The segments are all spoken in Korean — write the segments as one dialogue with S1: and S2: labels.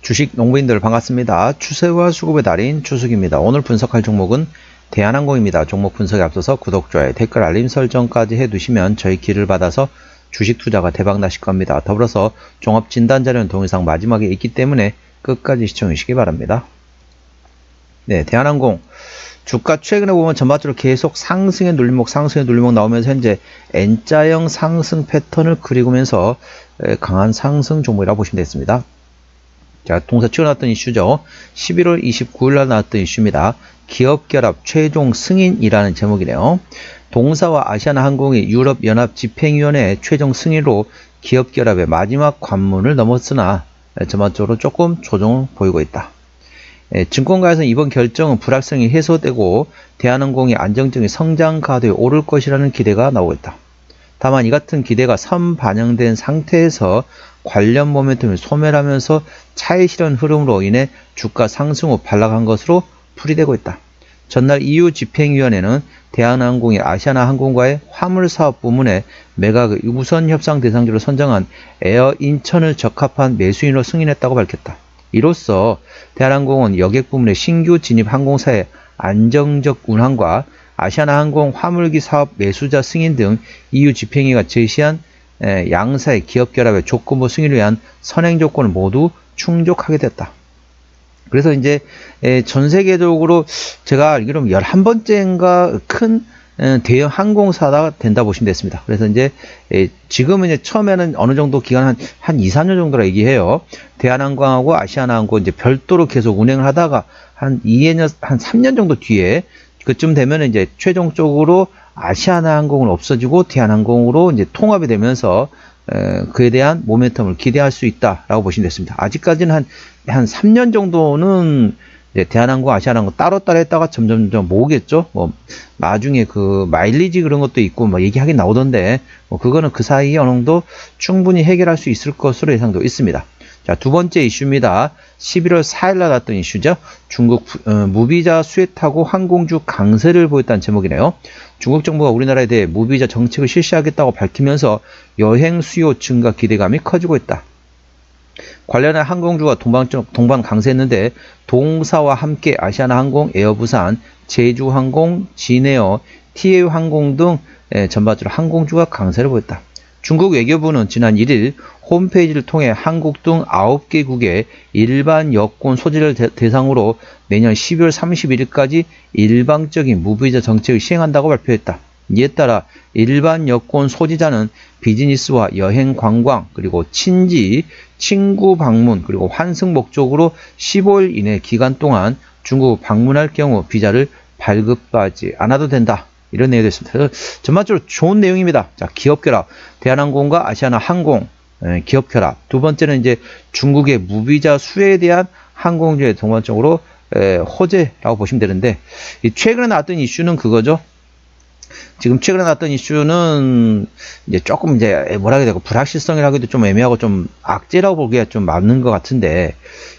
S1: 주식 농부인들 반갑습니다. 추세와 수급의 달인 추석입니다. 오늘 분석할 종목은 대한항공입니다. 종목 분석에 앞서서 구독, 좋아요, 댓글, 알림 설정까지 해두시면 저희 길을 받아서 주식 투자가 대박 나실 겁니다. 더불어서 종합 진단 자료는 동영상 마지막에 있기 때문에 끝까지 시청해 주시기 바랍니다. 네, 대한항공 주가 최근에 보면 전반적으로 계속 상승의 눌림목 나오면서 현재 N자형 상승 패턴을 그리면서 강한 상승 종목이라고 보시면 되겠습니다. 자, 동사 치고 나왔던 이슈죠. 11월 29일 날 나왔던 이슈입니다. 기업결합 최종 승인이라는 제목이네요. 동사와 아시아나항공이 유럽연합 집행위원회 최종 승인으로 기업결합의 마지막 관문을 넘었으나 전반적으로 조금 조정을 보이고 있다. 증권가에서는 이번 결정은 불확실성이 해소되고 대한항공이 안정적인 성장 가도에 오를 것이라는 기대가 나오고 있다. 다만 이 같은 기대가 선반영된 상태에서 관련 모멘텀을 소멸하면서 차익 실현 흐름으로 인해 주가 상승 후 반락한 것으로 풀이되고 있다. 전날 EU 집행위원회는 대한항공이 아시아나항공과의 화물사업 부문에 매각의 우선 협상 대상지로 선정한 에어 인천을 적합한 매수인으로 승인했다고 밝혔다. 이로써 대한항공은 여객 부문의 신규 진입 항공사의 안정적 운항과 아시아나항공 화물기 사업 매수자 승인 등 EU 집행위가 제시한 양사의 기업결합의 조건부 승인을 위한 선행 조건을 모두 충족하게 됐다. 그래서 이제 전 세계적으로 제가 알기로 11번째인가 큰 대형 항공사가 된다 보시면 됐습니다. 그래서 이제 지금은 이제 처음에는 어느 정도 기간 한 2, 3년 정도라 얘기해요. 대한항공하고 아시아나항공 이제 별도로 계속 운행을 하다가 한 2년, 한 3년 정도 뒤에 그쯤 되면 이제 최종적으로 아시아나항공은 없어지고 대한항공으로 이제 통합이 되면서 그에 대한 모멘텀을 기대할 수 있다라고 보시면 됐습니다. 아직까지는 한 3년 정도는 이제 대한항공, 아시아나항공 따로따로 했다가 점점 모으겠죠. 뭐 나중에 그 마일리지 그런 것도 있고 뭐 얘기하긴 나오던데 뭐 그거는 그 사이에 어느 정도 충분히 해결할 수 있을 것으로 예상되고 있습니다. 자, 두 번째 이슈입니다. 11월 4일 날 나왔던 이슈죠. 중국 무비자 수혜타고 항공주 강세를 보였다는 제목이네요. 중국 정부가 우리나라에 대해 무비자 정책을 실시하겠다고 밝히면서 여행 수요 증가 기대감이 커지고 있다. 관련해 항공주가 동반 강세했는데 동사와 함께 아시아나항공, 에어부산, 제주항공, 진에어, 티에이항공 등 전반적으로 항공주가 강세를 보였다. 중국 외교부는 지난 1일 홈페이지를 통해 한국 등 9개국의 일반 여권 소지를 대상으로 내년 12월 31일까지 일방적인 무비자 정책을 시행한다고 발표했다. 이에 따라 일반 여권 소지자는 비즈니스와 여행 관광, 그리고 친지, 친구 방문, 그리고 환승 목적으로 15일 이내 기간 동안 중국 방문할 경우 비자를 발급하지 않아도 된다. 이런 내용이 됐습니다. 그래서 전반적으로 좋은 내용입니다. 자, 기업결합. 대한항공과 아시아나항공 기업결합. 두 번째는 이제 중국의 무비자 수혜에 대한 항공주의 전반적으로 호재라고 보시면 되는데, 최근에 나왔던 이슈는 그거죠. 지금 최근에 나왔던 이슈는 이제 조금 이제 뭐라 해야 되고 불확실성이라고도 좀 애매하고 좀 악재라고 보기가 좀 맞는 것 같은데,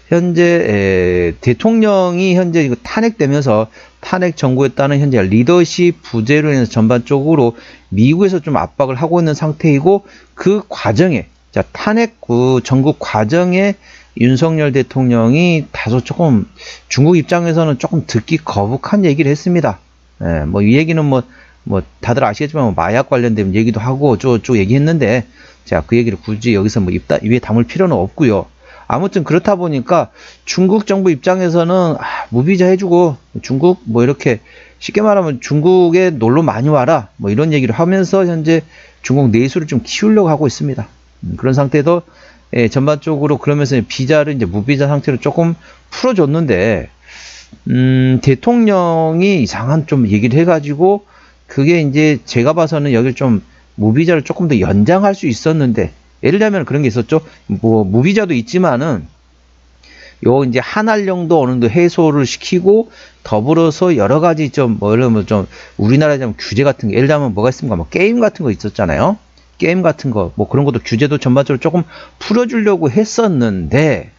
S1: 현재 대통령이 현재 이거 탄핵되면서 탄핵 정부에 따른 현재 리더십 부재로 인해서 전반적으로 미국에서 좀 압박을 하고 있는 상태이고, 그 과정에 자 탄핵 그 전국 과정에 윤석열 대통령이 다소 조금 중국 입장에서는 조금 듣기 거북한 얘기를 했습니다. 뭐 이 얘기는 뭐 다들 아시겠지만 마약 관련된 얘기도 하고 쭉 얘기했는데, 자, 그 얘기를 굳이 여기서 뭐 입에 담을 필요는 없고요. 아무튼 그렇다 보니까 중국 정부 입장에서는 무비자 해주고 중국 뭐 이렇게 쉽게 말하면 중국에 놀러 많이 와라 뭐 이런 얘기를 하면서 현재 중국 내수를 좀 키우려고 하고 있습니다. 그런 상태도 전반적으로 그러면서 비자를 이제 무비자 상태로 조금 풀어줬는데, 대통령이 이상한 좀 얘기를 해가지고 그게 이제 제가 봐서는 여기를 좀 무비자를 조금 더 연장할 수 있었는데, 예를 들면 그런 게 있었죠. 뭐 무비자도 있지만은 요 이제 한한령도 어느 정도 해소를 시키고 더불어서 여러 가지 좀 뭐 예를 들면 좀 우리나라에 좀 규제 같은 게 예를 들면 뭐가 있습니까? 뭐 게임 같은 거 있었잖아요. 게임 같은 거 뭐 그런 것도 규제도 전반적으로 조금 풀어주려고 했었는데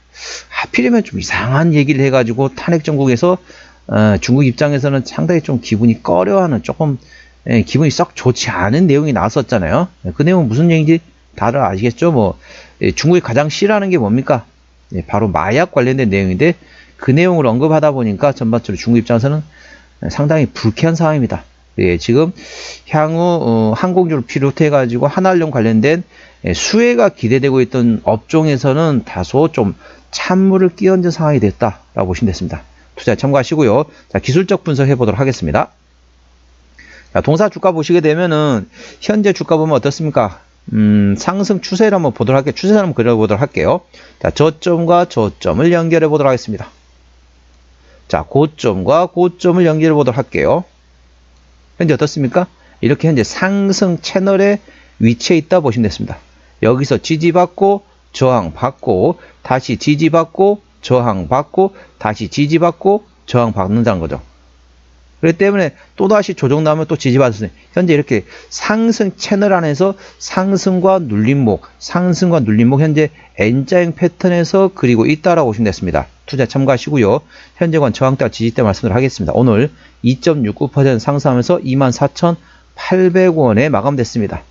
S1: 하필이면 좀 이상한 얘기를 해가지고 탄핵 정국에서 중국 입장에서는 상당히 좀 기분이 꺼려하는 조금 기분이 썩 좋지 않은 내용이 나왔었잖아요. 그 내용은 무슨 얘기인지 다들 아시겠죠? 뭐 중국이 가장 싫어하는 게 뭡니까? 예, 바로 마약 관련된 내용인데 그 내용을 언급하다 보니까 전반적으로 중국 입장에서는 상당히 불쾌한 상황입니다. 예, 지금 향후 항공주를 비롯해 가지고 한한령 관련된 수혜가 기대되고 있던 업종에서는 다소 좀 찬물을 끼얹은 상황이 됐다라고 보시면 됐습니다. 투자에 참고하시고요. 자, 기술적 분석해 보도록 하겠습니다. 자, 동사 주가 보시게 되면은 현재 주가 보면 어떻습니까? 상승 추세를 한번 보도록 할게요. 추세를 한번 그려보도록 할게요. 자, 저점과 저점을 연결해 보도록 하겠습니다. 자, 고점과 고점을 연결해 보도록 할게요. 현재 어떻습니까? 이렇게 현재 상승 채널에 위치해 있다 보시면 됐습니다. 여기서 지지받고 저항받고 다시 지지받고 저항받고 다시 지지받고 저항받는다는 거죠. 그렇기 때문에 또다시 조정 나오면 또 지지받았으니 현재 이렇게 상승 채널 안에서 상승과 눌림목 현재 N자형 패턴에서 그리고 있다라고 보시면 됐습니다. 투자 참고하시고요. 현재관 저항대 지지대 말씀을 하겠습니다. 오늘 2.69% 상승하면서 24,800원에 마감됐습니다.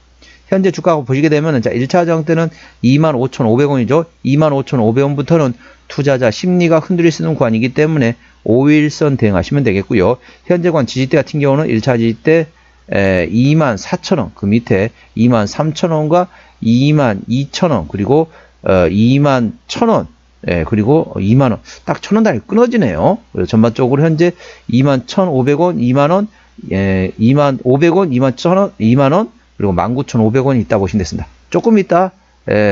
S1: 현재 주가가 보시게 되면 자, 1차 저항대는 25,500원이죠. 25,500원부터는 투자자 심리가 흔들릴 수 있는 구간이기 때문에 5일선 대응하시면 되겠고요. 현재관 지지대 같은 경우는 1차 지지대 24,000원, 그 밑에 23,000원과 22,000원, 그리고 21,000원, 그리고 2만원. 딱 1,000원 단위 끊어지네요. 전반적으로 현재 21,500원, 2만원, 2,500원, 21,000원, 2만원, 그리고 19,500원이 있다 보시면 됐습니다. 조금 이따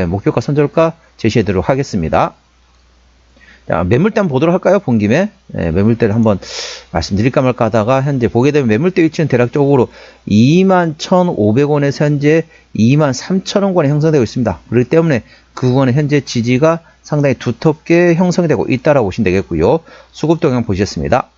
S1: 목표가 선절가 제시해드리도록 하겠습니다. 자, 매물대 한번 보도록 할까요? 본 김에 매물대를 한번 말씀드릴까 말까 하다가 현재 보게 되면 매물대 위치는 대략적으로 21,500원에서 현재 23,000원권에 형성되고 있습니다. 그렇기 때문에 그 구간에 현재 지지가 상당히 두텁게 형성이 되고 있다라고 보시면 되겠고요. 수급 동향 보셨습니다.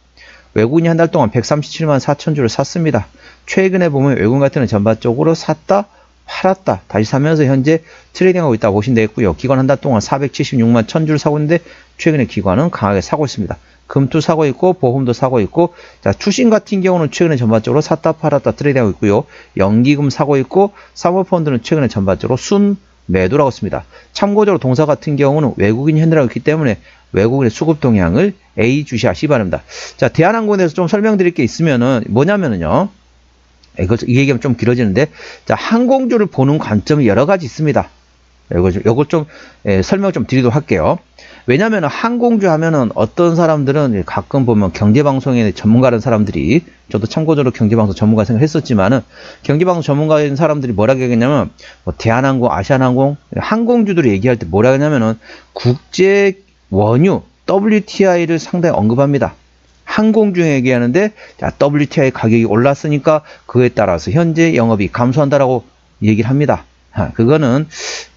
S1: 외국인이 한 달 동안 137만 4천 주를 샀습니다. 최근에 보면 외국인 같은 경우는 전반적으로 샀다 팔았다 다시 사면서 현재 트레이딩하고 있다고 보시면 되겠고요. 기관 한 달 동안 476만 1000주를 사고 있는데 최근에 기관은 강하게 사고 있습니다. 금투 사고 있고 보험도 사고 있고, 자, 투신 같은 경우는 최근에 전반적으로 샀다 팔았다 트레이딩하고 있고요. 연기금 사고 있고, 사모펀드는 최근에 전반적으로 순 매도라고 했습니다. 참고적으로 동사 같은 경우는 외국인 현대라고 있기 때문에 외국인의 수급 동향을 A 주시하시기 바랍니다. 자, 대한항공에 대해서 좀 설명드릴 게 있으면은 뭐냐면은요. 이 얘기하면 좀 길어지는데, 자, 항공주를 보는 관점이 여러 가지 있습니다. 이걸 좀 설명 좀 드리도록 할게요. 왜냐하면 항공주 하면은 어떤 사람들은 가끔 보면 경제방송에 전문가라는 사람들이, 저도 참고적으로 경제방송 전문가 생각했었지만은 경제방송 전문가인 사람들이 뭐라고 얘기했냐면, 뭐 대한항공, 아시아나항공, 항공주들이 얘기할 때 뭐라고 하냐면은 국제 원유 WTI를 상당히 언급합니다. 항공주 얘기하는데, 자, WTI 가격이 올랐으니까 그에 따라서 현재 영업이 감소한다라고 얘기를 합니다. 그거는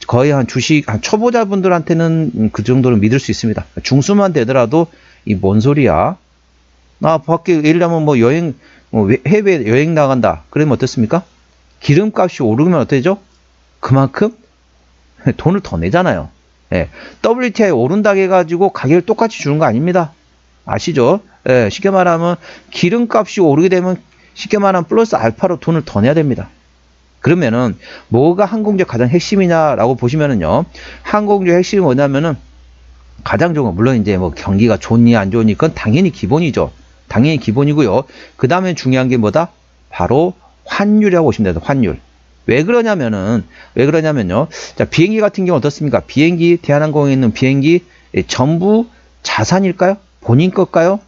S1: 거의 한 초보자분들한테는 그 정도는 믿을 수 있습니다. 중수만 되더라도 이 뭔 소리야? 나 밖에 예를 들면 뭐 여행, 해외 여행 나간다. 그러면 어떻습니까? 기름값이 오르면 어떻게 되죠? 그만큼 돈을 더 내잖아요. 예. WTI 오른다 해가지고 가격을 똑같이 주는 거 아닙니다. 아시죠? 예, 쉽게 말하면 기름값이 오르게 되면 쉽게 말하면 플러스 알파로 돈을 더 내야 됩니다. 그러면은 뭐가 항공주의 가장 핵심이냐라고 보시면은요, 항공주의 핵심이 뭐냐면은 가장 좋은 건 물론 이제 뭐 경기가 좋니 안 좋니 그건 당연히 기본이죠. 당연히 기본이고요. 그 다음에 중요한 게 뭐다? 바로 환율이라고 보시면 됩니다. 환율. 왜 그러냐면요. 자, 비행기 같은 경우 어떻습니까? 비행기, 대한항공에 있는 비행기 전부 자산일까요? 본인 것일까요?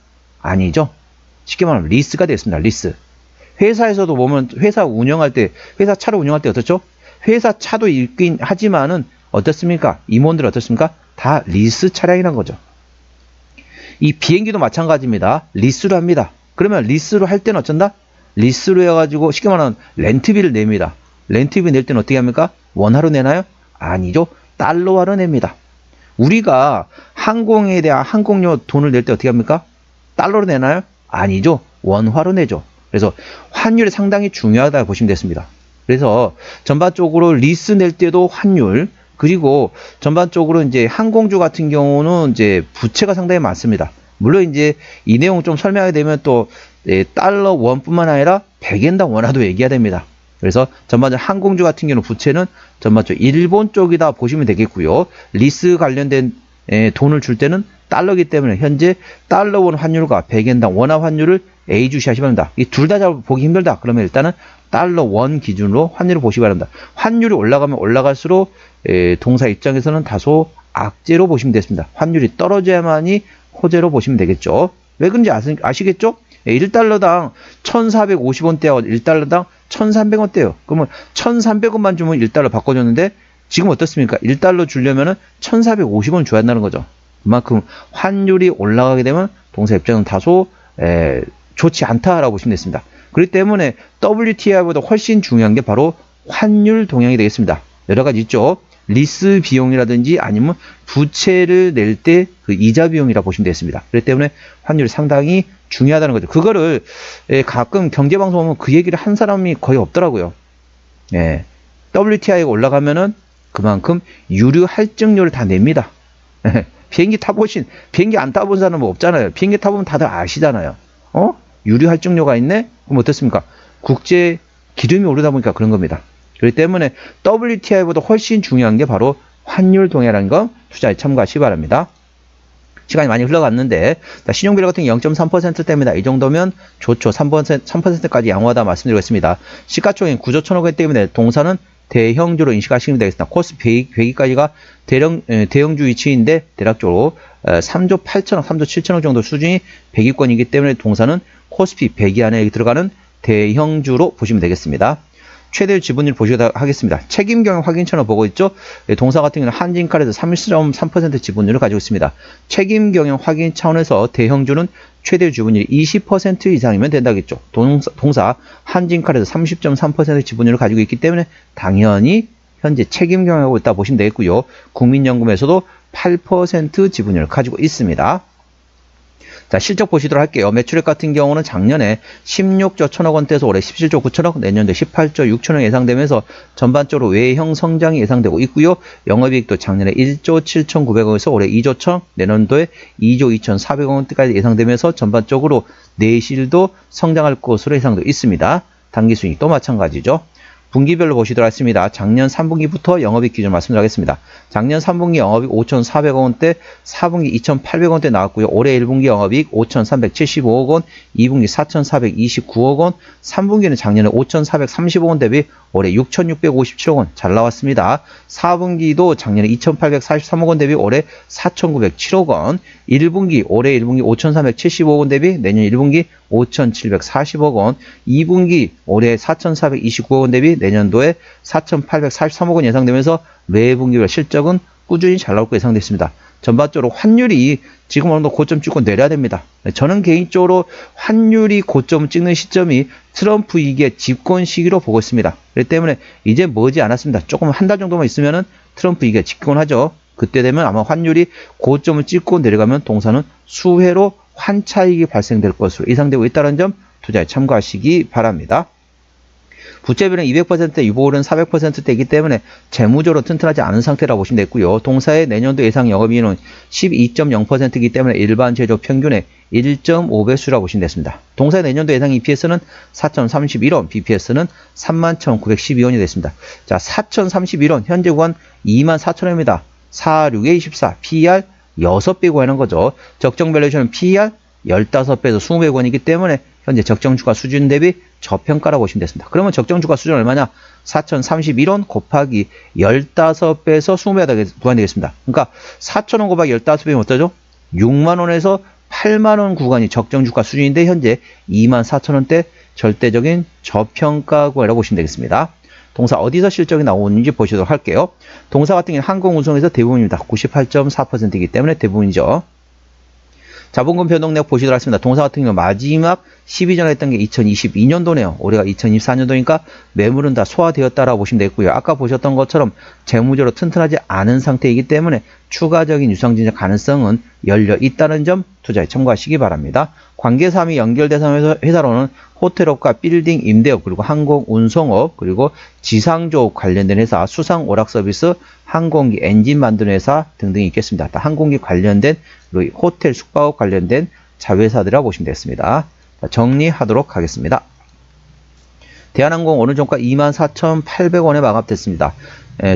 S1: 아니죠. 쉽게 말하면 리스가 되겠습니다. 리스. 회사에서도 보면 회사 차를 운영할 때 어떻죠? 회사 차도 있긴 하지만은 어떻습니까? 임원들 어떻습니까? 다 리스 차량이란 거죠. 이 비행기도 마찬가지입니다. 리스로 합니다. 그러면 리스로 할 때는 어쩐다? 리스로 해가지고 쉽게 말하면 렌트비를 냅니다. 렌트비 낼 때는 어떻게 합니까? 원화로 내나요? 아니죠. 달러화로 냅니다. 우리가 항공에 대한 항공료 돈을 낼 때 어떻게 합니까? 달러로 내나요? 아니죠. 원화로 내죠. 그래서 환율이 상당히 중요하다고 보시면 됐습니다. 그래서 전반적으로 리스 낼 때도 환율, 그리고 전반적으로 이제 항공주 같은 경우는 이제 부채가 상당히 많습니다. 물론 이제 이 내용 좀 설명하게 되면 또 달러 원뿐만 아니라 백엔당 원화도 얘기해야 됩니다. 그래서 전반적으로 항공주 같은 경우는 부채는 전반적으로 일본 쪽이다 보시면 되겠고요. 리스 관련된 돈을 줄 때는 달러이기 때문에 현재 달러 원 환율과 100엔당 원화 환율을 A 주시하시기 바랍니다. 이 둘 다 보기 힘들다. 그러면 일단은 달러 원 기준으로 환율을 보시기 바랍니다. 환율이 올라가면 올라갈수록 동사 입장에서는 다소 악재로 보시면 되겠습니다. 환율이 떨어져야만이 호재로 보시면 되겠죠. 왜 그런지 아시겠죠? 1달러당 1450원대하고 1달러당 1300원대예요. 그러면 1300원만 주면 1달러 바꿔줬는데 지금 어떻습니까? 1달러 주려면 1450원 줘야 한다는 거죠. 그만큼 환율이 올라가게 되면 동사 입장은 다소 좋지 않다라고 보시면 되겠습니다. 그렇기 때문에 WTI보다 훨씬 중요한 게 바로 환율 동향이 되겠습니다. 여러 가지 있죠. 리스 비용이라든지 아니면 부채를 낼 때 그 이자 비용이라고 보시면 되겠습니다. 그렇기 때문에 환율이 상당히 중요하다는 거죠. 그거를 가끔 경제방송 보면 그 얘기를 한 사람이 거의 없더라고요. WTI가 올라가면은 그만큼 유류 할증료를 다 냅니다. 비행기 안 타본 사람은 없잖아요. 비행기 타보면 다들 아시잖아요. 유류 할증료가 있네? 그럼 어떻습니까? 국제 기름이 오르다 보니까 그런 겁니다. 그렇기 때문에 WTI보다 훨씬 중요한 게 바로 환율 동향이라는 거 투자에 참고하시기 바랍니다. 시간이 많이 흘러갔는데 신용비율 같은 게 0.3%대입니다. 이 정도면 좋죠. 3%까지 양호하다 말씀드리겠습니다. 시가총액 9조 1천억 원 때문에 동사는 대형주로 인식하시면 되겠습니다. 코스피 100위까지가 대형주 위치인데 대략적으로 3조 8천억, 3조 7천억 정도 수준이 100위권이기 때문에 동사는 코스피 100위 안에 들어가는 대형주로 보시면 되겠습니다. 최대 지분율 보시도록 하겠습니다. 책임경영 확인처럼 보고 있죠. 동사 같은 경우는 한진칼에서 30.3% 지분율을 가지고 있습니다. 책임경영 확인 차원에서 대형주는 최대 지분율이 20% 이상이면 된다겠죠. 동사 한진칼에서 30.3% 지분율을 가지고 있기 때문에 당연히 현재 책임경영하고 있다 보시면 되겠고요. 국민연금에서도 8% 지분율을 가지고 있습니다. 자, 실적 보시도록 할게요. 매출액 같은 경우는 작년에 16조 1천억 원대에서 올해 17조 9천억, 내년도에 18조 6천억 예상되면서 전반적으로 외형 성장이 예상되고 있고요. 영업이익도 작년에 1조 7,900억에서 올해 2조 1천억, 내년도에 2조 2,400억 원대까지 예상되면서 전반적으로 내실도 성장할 것으로 예상되고 있습니다. 당기순이익도 마찬가지죠. 분기별로 보시도록 하겠습니다. 작년 3분기부터 영업이익 기준 말씀드리겠습니다. 작년 3분기 영업이익 5,400억 원대, 4분기 2,800억 원대 나왔고요. 올해 1분기 영업이익 5,375억 원, 2분기 4,429억 원, 3분기는 작년에 5,435억 원 대비 올해 6,657억 원 잘 나왔습니다. 4분기도 작년에 2,843억 원 대비 올해 4,907억 원, 올해 1분기 5,375억 원 대비 내년 1분기 5,740억 원, 2분기 올해 4,429억 원 대비 내년도에 4,843억 원 예상되면서 매분기별 실적은 꾸준히 잘 나올 거 예상됐습니다. 전반적으로 환율이 지금 어느 정도 고점 찍고 내려야 됩니다. 저는 개인적으로 환율이 고점 찍는 시점이 트럼프 이기의 집권 시기로 보고 있습니다. 그렇기 때문에 이제 머지 않았습니다. 조금 한 달 정도만 있으면은 트럼프 이기가 집권하죠. 그때 되면 아마 환율이 고점을 찍고 내려가면 동사는 수회로 환차익이 발생될 것으로 예상되고 있다는 점 투자에 참고하시기 바랍니다. 부채비율은 200%대, 유보율은 400%대이기 때문에 재무적으로 튼튼하지 않은 상태라고 보시면 되고요. 동사의 내년도 예상 영업이익은 12.0%이기 때문에 일반 제조 평균의 1.5배수라고 보시면 됐습니다. 동사의 내년도 예상 EPS는 4,031원, BPS는 31,912원이 됐습니다. 자, 4,031원, 현재 구간 24,000원입니다. 46에 24, PER 6배 구하는 거죠. 적정 밸류에이션은 PER 15배에서 20배 구간이기 때문에 현재 적정주가 수준 대비 저평가라고 보시면 됐습니다. 그러면 적정주가 수준 얼마냐? 4,031원 곱하기 15배에서 20배 구간이 되겠습니다. 그러니까 4,000원 곱하기 15배면 어떠죠? 6만원에서 8만원 구간이 적정주가 수준인데 현재 24,000원대 절대적인 저평가 구간이라고 보시면 되겠습니다. 동사 어디서 실적이 나오는지 보시도록 할게요. 동사 같은 경우는 항공운송에서 대부분입니다. 98.4%이기 때문에 대부분이죠. 자본금 변동력 보시도록 하겠습니다. 동사 같은 경우 마지막 12전에 했던 게 2022년도네요. 올해가 2024년도니까 매물은 다 소화되었다라고 보시면 되겠고요. 아까 보셨던 것처럼 재무적으로 튼튼하지 않은 상태이기 때문에 추가적인 유상증자 가능성은 열려 있다는 점 투자에 참고하시기 바랍니다. 관계사항이 연결대상 회사로는 호텔업과 빌딩 임대업, 그리고 항공 운송업, 그리고 지상조업 관련된 회사, 수상 오락 서비스, 항공기 엔진 만드는 회사 등등이 있겠습니다. 항공기 관련된 그리고 호텔 숙박업 관련된 자회사들이라고 보시면 되겠습니다. 정리하도록 하겠습니다. 대한항공 오늘 종가 24,800원에 마감됐습니다.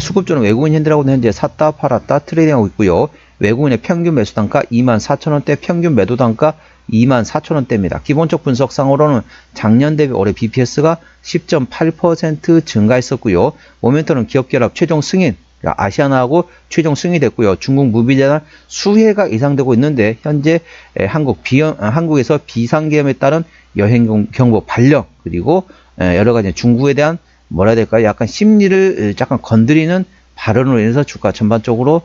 S1: 수급주는 외국인 현대라고는 현재 샀다 팔았다 트레이딩하고 있고요. 외국인의 평균 매수 단가 24,000원대, 평균 매도 단가 24,000원대입니다. 기본적 분석상으로는 작년 대비 올해 BPS가 10.8% 증가했었고요. 모멘텀은 기업결합 최종 승인, 아시아나하고 최종 승인이 됐고요. 중국 무비자는 수혜가 예상되고 있는데 현재 한국에서 비상계엄에 따른 여행 경보 발령, 그리고 여러 가지 중국에 대한 뭐라 해야 될까요? 약간 심리를 약간 건드리는 발언으로 인해서 주가 전반적으로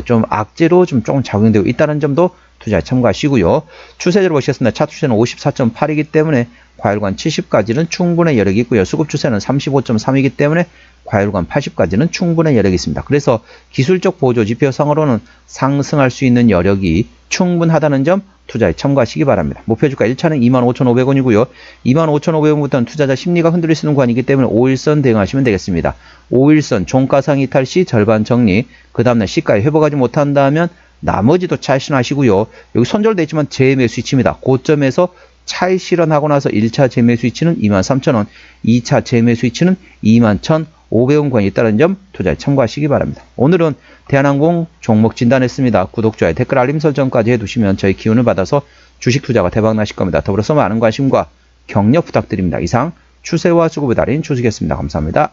S1: 좀 악재로 조금 작용되고 있다는 점도 투자에 참고하시고요. 추세대로 보시겠습니다. 차트 추세는 54.8이기 때문에 과열관 70까지는 충분한 여력이 있고요. 수급 추세는 35.3이기 때문에 과열관 80까지는 충분한 여력이 있습니다. 그래서 기술적 보조 지표상으로는 상승할 수 있는 여력이 충분하다는 점 투자에 참고하시기 바랍니다. 목표주가 1차는 25,500원이고요. 25,500원부터는 투자자 심리가 흔들릴 수 있는 구간이기 때문에 5일선 대응하시면 되겠습니다. 5일선 종가상 이탈 시 절반 정리, 그 다음날 시가에 회복하지 못한다면 나머지도 차익 실현하시고요. 여기 손절되어 있지만 재매수 위치입니다. 고점에서 차익 실현하고 나서 1차 재매수 위치는 23,000원, 2차 재매수 위치는 21,500원권이 있다는 점 투자에 참고하시기 바랍니다. 오늘은 대한항공 종목 진단했습니다. 구독, 좋아요, 댓글, 알림 설정까지 해두시면 저희 기운을 받아서 주식 투자가 대박 나실 겁니다. 더불어서 많은 관심과 격려 부탁드립니다. 이상 추세와 수급의 달인 주식이었습니다. 감사합니다.